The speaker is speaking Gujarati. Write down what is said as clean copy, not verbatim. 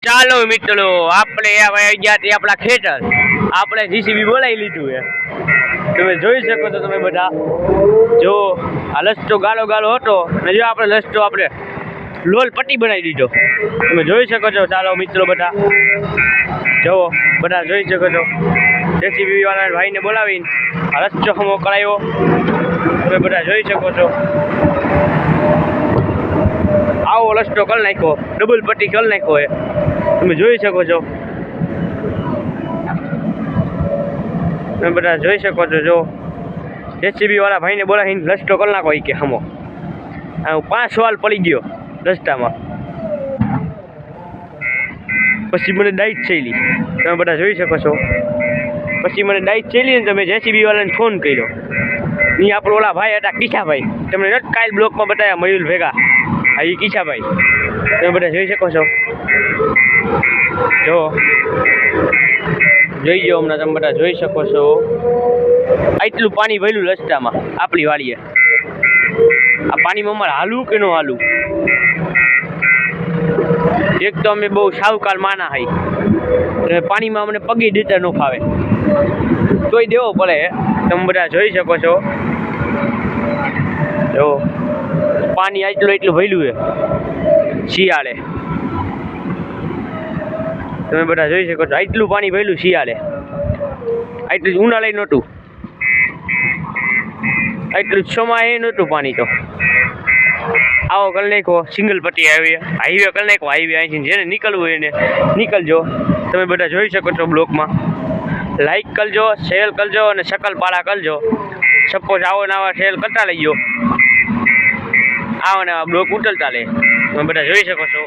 ચાલો મિત્રો આપણે આવી ગયા તે આપણા ખેતર આપણે જીસીબી બોલાવી લીધું છે તમે જોઈ શકો છો તમે બધા જો આ લસતો ગાળો ગાળો હતો અને જો આપણે લસતો આપણે લોલ પટ્ટી બનાવી દીધો તમે જોઈ શકો છો ચાલો મિત્રો બધા જુઓ બધા જોઈ શકો છો જેસીબી વાળા ભાઈને બોલાવીને આ લસતો હમો કરાયો તમે બધા જોઈ શકો છો આવો લસતો કરી નાખ્યો ડબલ પટ્ટી કરી નાખ્યો એ તમે જોઈ શકો છો તમે બધા જોઈ શકો છો જો જેસીબી વાળા ભાઈને બોલાવીને રસ્તો કરી નાખો કે હમો હું 5 વાલ પડી ગયો રસ્તામાં પછી મને ડાઈટ થયેલી તમે બધા જોઈ શકો છો પછી મને ડાઈટ થયેલી ને તમે જેસીબી વાળાને ફોન કર્યો ની આપણો ઓલા ભાઈ હતા કિશાભાઈ તમને નથી કાલ બ્લોકમાં બતાવ્યા મયુર ભેગા હા એ કિશાભાઈ તમે બધા જોઈ શકો છો જો જોઈ જાઓ હમણાં તમે બધા જોઈ શકો છો આટલું પાણી ભર્યું રસ્તામાં આપણી વાડીએ આ પાણીમાં અમારે હાલવું કે ન હાલવું એક તો અમે બહુ સાવકાર માના હાઈ પાણીમાં અમને પગી દેતા ન ફાવે તોય દેવો પડે તમે બધા જોઈ શકો છો જો પાણી આટલું એટલું ભર્યું છે શિયાળે તમે બધા જોઈ શકો છો આટલું પાણી ભર્યું શિયાળે આટલું ઉનાળે નહોતું આટલું સમય નહોતું પાણી તો આવો કરી નાખો સિંગલ પટ્ટી હાઈવે કરી નાખો હાઈવે અહીંથી જેને નીકળવું હોય એને નીકળજો તમે બધા જોઈ શકો છો બ્લોકમાં લાઈક કરજો શેર કરજો અને શકલપાળા કરજો સપોઝ આવો ને આવા શેર કરતા લઈજો આવા ને આવા બ્લોક ઉતરતા લે તમે બધા જોઈ શકો છો